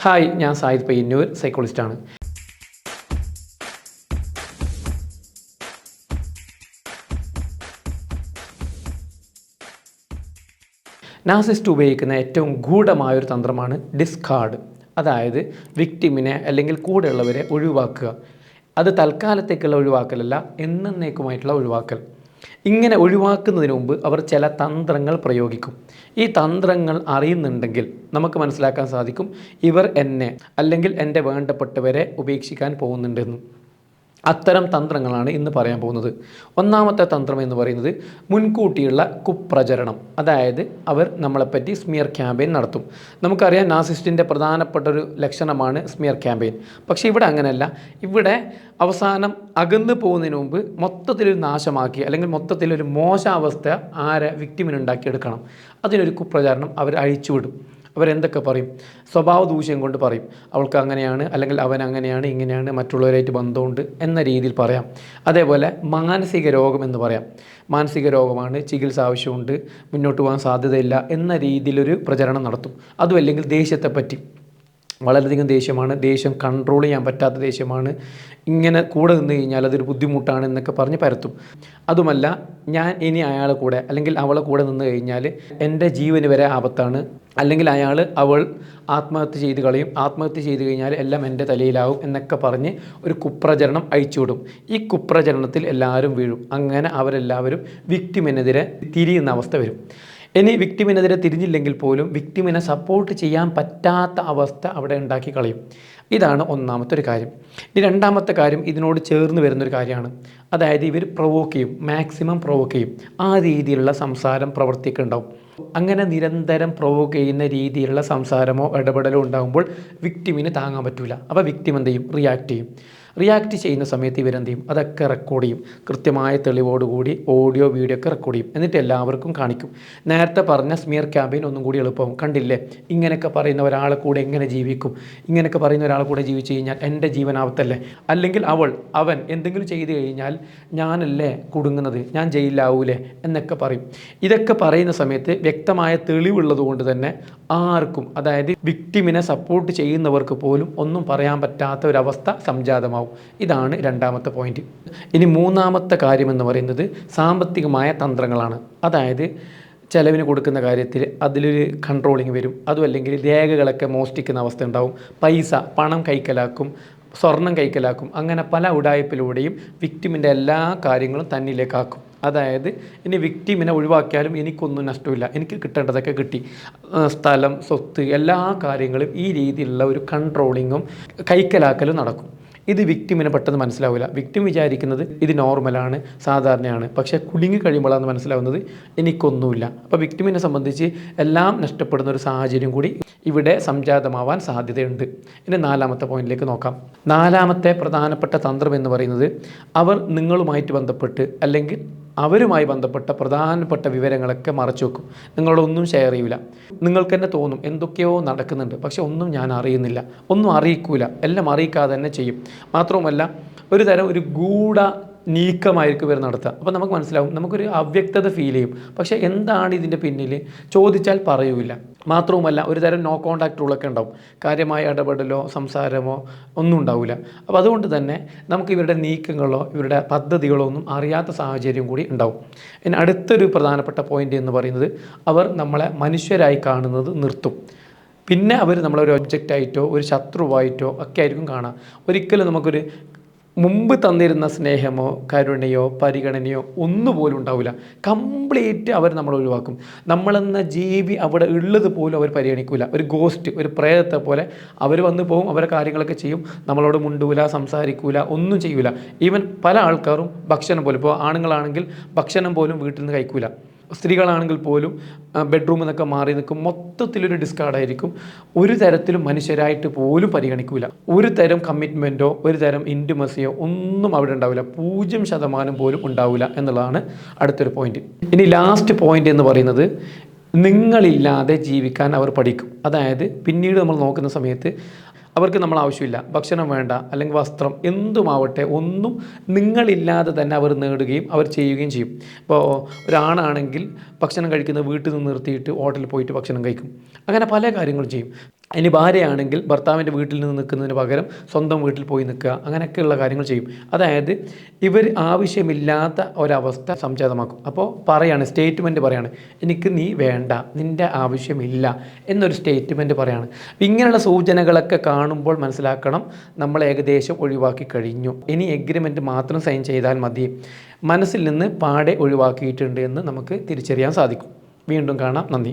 Hi, ഞാൻ Zayed Payyanur, സൈക്കോളജിസ്റ്റാണ്. Narcissist ഉപയോഗിക്കുന്ന ഏറ്റവും ഗൂഢമായൊരു തന്ത്രമാണ് ഡിസ്കാർഡ്. അതായത് വിക്ടിമിനെ അല്ലെങ്കിൽ കൂടെയുള്ളവരെ ഒഴിവാക്കുക. അത് തൽക്കാലത്തേക്കുള്ള ഒഴിവാക്കലല്ല, എന്നേക്കുമായിട്ടുള്ള ഒഴിവാക്കൽ. ഇങ്ങനെ ഒഴിവാക്കുന്നതിന് മുമ്പ് അവർ ചില തന്ത്രങ്ങൾ പ്രയോഗിക്കും. ഈ തന്ത്രങ്ങൾ അറിയുന്നുണ്ടെങ്കിൽ നമുക്ക് മനസ്സിലാക്കാൻ സാധിക്കും ഇവർ എന്നെ അല്ലെങ്കിൽ എൻ്റെ വേണ്ടപ്പെട്ടവരെ ഉപേക്ഷിക്കാൻ പോകുന്നുണ്ടെന്ന്. അത്തരം തന്ത്രങ്ങളാണ് ഇന്ന് പറയാൻ പോകുന്നത്. ഒന്നാമത്തെ തന്ത്രം എന്ന് പറയുന്നത് മുൻകൂട്ടിയുള്ള കുപ്രചരണം. അതായത് അവർ നമ്മളെപ്പറ്റി സ്മിയർ ക്യാമ്പയിൻ നടത്തും. നമുക്കറിയാം നാർസിസിസ്റ്റിൻ്റെ പ്രധാനപ്പെട്ട ഒരു ലക്ഷണമാണ് സ്മിയർ ക്യാമ്പയിൻ. പക്ഷേ ഇവിടെ അങ്ങനെയല്ല. ഇവിടെ അവസാനം അകന്നു പോകുന്നതിന് മുമ്പ് മൊത്തത്തിലൊരു നാശമാക്കി അല്ലെങ്കിൽ മൊത്തത്തിലൊരു മോശാവസ്ഥ വിക്ടിമിനുണ്ടാക്കിയെടുക്കണം. അതിനൊരു കുപ്രചാരണം അവർ അഴിച്ചുവിടും. അവരെന്തൊക്കെ പറയും? സ്വഭാവ ദൂഷ്യം കൊണ്ട് പറയും. അവൾക്ക് അങ്ങനെയാണ്, അല്ലെങ്കിൽ അവൻ അങ്ങനെയാണ്, ഇങ്ങനെയാണ്, മറ്റുള്ളവരായിട്ട് ബന്ധമുണ്ട് എന്ന രീതിയിൽ പറയാം. അതേപോലെ മാനസിക രോഗം എന്ന് പറയാം. മാനസിക രോഗമാണ്, ചികിത്സ ആവശ്യമുണ്ട്, മുന്നോട്ട് പോകാൻ സാധ്യതയില്ല എന്ന രീതിയിലൊരു പ്രചരണം നടത്തും. അതും അല്ലെങ്കിൽ ദേഷ്യത്തെപ്പറ്റി വളരെയധികം ദേഷ്യമാണ്, ദേഷ്യം കൺട്രോൾ ചെയ്യാൻ പറ്റാത്ത ദേഷ്യമാണ്, ഇങ്ങനെ കൂടെ നിന്ന് കഴിഞ്ഞാൽ അതൊരു ബുദ്ധിമുട്ടാണ് എന്നൊക്കെ പറഞ്ഞ് പരത്തും. അതുമല്ല, ഞാൻ ഇനി അയാളെ കൂടെ അല്ലെങ്കിൽ അവളെ കൂടെ നിന്ന് കഴിഞ്ഞാൽ എൻ്റെ ജീവന് വരെ ആപത്താണ്, അല്ലെങ്കിൽ അവൾ ആത്മഹത്യ ചെയ്ത് കളയും, ആത്മഹത്യ ചെയ്ത് കഴിഞ്ഞാൽ എല്ലാം എൻ്റെ തലയിലാവും എന്നൊക്കെ പറഞ്ഞ് ഒരു കുപ്രചരണം അഴിച്ചുവിടും. ഈ കുപ്രചരണത്തിൽ എല്ലാവരും വീഴും. അങ്ങനെ അവരെല്ലാവരും വിക്ടിമിനെതിരെ തിരിയുന്ന അവസ്ഥ വരും. ഇനി വിക്ടിമിനെതിരെ തിരിഞ്ഞില്ലെങ്കിൽ പോലും വിക്ടിമിനെ സപ്പോർട്ട് ചെയ്യാൻ പറ്റാത്ത അവസ്ഥ അവിടെ ഉണ്ടാക്കി കളയും. ഇതാണ് ഒന്നാമത്തെ ഒരു കാര്യം. ഇനി രണ്ടാമത്തെ കാര്യം ഇതിനോട് ചേർന്ന് വരുന്നൊരു കാര്യമാണ്. അതായത് ഇവർ പ്രൊവോക്ക് ചെയ്യും, മാക്സിമം പ്രൊവോക്ക് ചെയ്യും. ആ രീതിയിലുള്ള സംസാരം, പ്രവൃത്തിയൊക്കെ ഉണ്ടാവും. അങ്ങനെ നിരന്തരം പ്രൊവോക്ക് ചെയ്യുന്ന രീതിയിലുള്ള സംസാരമോ ഇടപെടലോ ഉണ്ടാകുമ്പോൾ വിക്ടിമിന് താങ്ങാൻ പറ്റില്ല. അപ്പോൾ വിക്ടിം എന്ത് ചെയ്യും? റിയാക്ട് ചെയ്യും. റിയാക്ട് ചെയ്യുന്ന സമയത്ത് ഇവരെന്ത് ചെയ്യും? അതൊക്കെ റെക്കോർഡ് ചെയ്യും. കൃത്യമായ തെളിവോടുകൂടി ഓഡിയോ, വീഡിയോ ഒക്കെ റെക്കോർഡ് ചെയ്യും. എന്നിട്ട് എല്ലാവർക്കും കാണിക്കും. നേരത്തെ പറഞ്ഞ സ്മിയർ ക്യാമ്പയിൻ ഒന്നും കൂടി എളുപ്പമാവും. കണ്ടില്ലേ, ഇങ്ങനെയൊക്കെ പറയുന്ന ഒരാളെ കൂടെ എങ്ങനെ ജീവിക്കും? ഇങ്ങനെയൊക്കെ പറയുന്ന ഒരാളെ കൂടെ ജീവിച്ചു കഴിഞ്ഞാൽ എൻ്റെ ജീവനാവത്തല്ലേ? അല്ലെങ്കിൽ അവൻ എന്തെങ്കിലും ചെയ്തു കഴിഞ്ഞാൽ ഞാനല്ലേ കുടുങ്ങുന്നത്, ഞാൻ ജയിലിലാവൂലേ എന്നൊക്കെ പറയും. ഇതൊക്കെ പറയുന്ന സമയത്ത് വ്യക്തമായ തെളിവുള്ളത് കൊണ്ട് തന്നെ ആർക്കും, അതായത് വിക്ടിമിനെ സപ്പോർട്ട് ചെയ്യുന്നവർക്ക് പോലും ഒന്നും പറയാൻ പറ്റാത്ത ഒരവസ്ഥ സംജാതമാവും. ഇതാണ് രണ്ടാമത്തെ പോയിന്റ്. ഇനി മൂന്നാമത്തെ കാര്യം എന്ന് പറയുന്നത് സാമ്പത്തികമായ തന്ത്രങ്ങളാണ്. അതായത് ചെലവിന് കൊടുക്കുന്ന കാര്യത്തിൽ അതിലൊരു കൺട്രോളിങ് വരും. അതും അല്ലെങ്കിൽ രേഖകളൊക്കെ മോഷ്ടിക്കുന്ന അവസ്ഥ ഉണ്ടാവും. പണം കൈക്കലാക്കും, സ്വർണം കൈക്കലാക്കും. അങ്ങനെ പല ഉടായ്പിലൂടെയും വിക്ടിമിൻ്റെ എല്ലാ കാര്യങ്ങളും തന്നിലേക്കാക്കും. അതായത് ഇനി വിക്ടിമിനെ ഒഴിവാക്കിയാലും എനിക്കൊന്നും നഷ്ടമില്ല, എനിക്ക് കിട്ടേണ്ടതൊക്കെ കിട്ടി, സ്ഥലം, സ്വത്ത്, എല്ലാ കാര്യങ്ങളും ഈ രീതിയിലുള്ള ഒരു കൺട്രോളിങ്ങും കൈക്കലാക്കലും നടക്കും. ഇത് വിക്ടിമിനെ പെട്ടെന്ന് മനസ്സിലാവില്ല. വിക്ടിം വിചാരിക്കുന്നത് ഇത് നോർമലാണ്, സാധാരണയാണ്. പക്ഷേ കുടുങ്ങി കഴിയുമ്പോഴാണ് മനസ്സിലാവുന്നത് എനിക്കൊന്നുമില്ല. അപ്പോൾ വിക്ടിമിനെ സംബന്ധിച്ച് എല്ലാം നഷ്ടപ്പെടുന്ന ഒരു സാഹചര്യം കൂടി ഇവിടെ സംജാതമാവാൻ സാധ്യതയുണ്ട്. ഇനി നാലാമത്തെ പോയിന്റിലേക്ക് നോക്കാം. നാലാമത്തെ പ്രധാനപ്പെട്ട തന്ത്രം എന്ന് പറയുന്നത് അവർ നിങ്ങളുമായിട്ട് ബന്ധപ്പെട്ട് അല്ലെങ്കിൽ അവരുമായി ബന്ധപ്പെട്ട പ്രധാനപ്പെട്ട വിവരങ്ങളൊക്കെ മറച്ചു വെക്കും. നിങ്ങളോടൊന്നും ഷെയർ ചെയ്യില്ല. നിങ്ങൾക്ക് തന്നെ തോന്നും എന്തൊക്കെയോ നടക്കുന്നുണ്ട്, പക്ഷെ ഒന്നും ഞാൻ അറിയുന്നില്ല, ഒന്നും അറിയിക്കൂല, എല്ലാം അറിയിക്കാതെ തന്നെ ചെയ്യും. മാത്രവുമല്ല ഒരു ഗൂഢ നീക്കമായിരിക്കും ഇവർ നടത്തുക. അപ്പോൾ നമുക്ക് മനസ്സിലാവും, നമുക്കൊരു അവ്യക്തത ഫീൽ ചെയ്യും. പക്ഷേ എന്താണ് ഇതിൻ്റെ പിന്നിൽ ചോദിച്ചാൽ പറയൂല. മാത്രവുമല്ല നോ കോണ്ടാക്ട് റൂളൊക്കെ ഉണ്ടാവും. കാര്യമായ ഇടപെടലോ സംസാരമോ ഒന്നും ഉണ്ടാവില്ല. അപ്പോൾ അതുകൊണ്ട് തന്നെ നമുക്ക് ഇവരുടെ നീക്കങ്ങളോ ഇവരുടെ പദ്ധതികളോ ഒന്നും അറിയാത്ത സാഹചര്യം കൂടി ഉണ്ടാവും. ഇനി അടുത്തൊരു പ്രധാനപ്പെട്ട പോയിന്റ് എന്ന് പറയുന്നത് അവർ നമ്മളെ മനുഷ്യരായി കാണുന്നത് നിർത്തും. പിന്നെ അവർ നമ്മളൊരു ഒബ്ജക്റ്റായിട്ടോ ഒരു ശത്രുവായിട്ടോ ഒക്കെ ആയിരിക്കും കാണുക. ഒരിക്കലും നമുക്കൊരു മുമ്പ് തന്നിരുന്ന സ്നേഹമോ കരുണയോ പരിഗണനയോ ഒന്നുപോലും ഉണ്ടാവില്ല. കംപ്ലീറ്റ് അവർ നമ്മൾ ഒഴിവാക്കും. നമ്മളെന്ന ജീവി അവിടെ ഉള്ളത് പോലും അവർ പരിഗണിക്കില്ല. ഒരു ഗോസ്റ്റ്, ഒരു പ്രേതത്തെ പോലെ അവർ വന്ന് പോകും, അവരെ കാര്യങ്ങളൊക്കെ ചെയ്യും. നമ്മളോട് മുണ്ടൂല, സംസാരിക്കൂല, ഒന്നും ചെയ്യൂല. ഈവൻ പല ആൾക്കാരും ഭക്ഷണം പോലും, ഇപ്പോൾ ആണുങ്ങളാണെങ്കിൽ ഭക്ഷണം പോലും വീട്ടിൽ നിന്ന് കഴിക്കൂല. സ്ത്രീകളാണെങ്കിൽ പോലും ബെഡ്റൂമിൽ നിന്നൊക്കെ മാറി നിൽക്കും. മൊത്തത്തിലൊരു ഡിസ്കാർഡായിരിക്കും. ഒരു തരത്തിലും മനുഷ്യരായിട്ട് പോലും പരിഗണിക്കില്ല. ഒരു തരം കമ്മിറ്റ്മെൻറ്റോ ഒരു തരം ഇൻറ്റിമസിയോ ഒന്നും അവിടെ ഉണ്ടാവില്ല. 0% പോലും ഉണ്ടാവില്ല എന്നുള്ളതാണ് അടുത്തൊരു പോയിന്റ്. ഇനി ലാസ്റ്റ് പോയിന്റ് എന്ന് പറയുന്നത് നിങ്ങളില്ലാതെ ജീവിക്കാൻ അവർ പഠിക്കും. അതായത് പിന്നീട് നമ്മൾ നോക്കുന്ന സമയത്ത് അവർക്ക് നമ്മൾ ആവശ്യമില്ല, ഭക്ഷണം വേണ്ട, അല്ലെങ്കിൽ വസ്ത്രം, എന്തുമാവട്ടെ, ഒന്നും നിങ്ങളില്ലാതെ തന്നെ അവർ നേടുകയും അവർ ചെയ്യുകയും ചെയ്യും. ഇപ്പോൾ ഒരാണാണെങ്കിൽ ഭക്ഷണം കഴിക്കുന്നത് വീട്ടിൽ നിന്ന് നിർത്തിയിട്ട് ഹോട്ടലിൽ പോയിട്ട് ഭക്ഷണം കഴിക്കും. അങ്ങനെ പല കാര്യങ്ങളും ചെയ്യും. ഇനി ഭാര്യയാണെങ്കിൽ ഭർത്താവിൻ്റെ വീട്ടിൽ നിന്ന് നിൽക്കുന്നതിന് പകരം സ്വന്തം വീട്ടിൽ പോയി നിൽക്കുക, അങ്ങനെയൊക്കെയുള്ള കാര്യങ്ങൾ ചെയ്യും. അതായത് ഇവർ ആവശ്യമില്ലാത്ത ഒരവസ്ഥ സംജാതമാക്കും. അപ്പോൾ പറയാണ്, സ്റ്റേറ്റ്മെൻറ്റ് പറയാണ്, എനിക്ക് നീ വേണ്ട, നിൻ്റെ ആവശ്യമില്ല എന്നൊരു സ്റ്റേറ്റ്മെൻറ്റ് പറയാണ്. ഇങ്ങനെയുള്ള സൂചനകളൊക്കെ കാണുമ്പോൾ മനസ്സിലാക്കണം നമ്മൾ ഏകദേശം ഒഴിവാക്കി കഴിഞ്ഞു. ഇനി എഗ്രിമെൻറ്റ് മാത്രം സൈൻ ചെയ്താൽ മതി, മനസ്സിൽ നിന്ന് പാടെ ഒഴിവാക്കിയിട്ടുണ്ട് എന്ന് നമുക്ക് തിരിച്ചറിയാൻ സാധിക്കും. വീണ്ടും കാണാം. നന്ദി.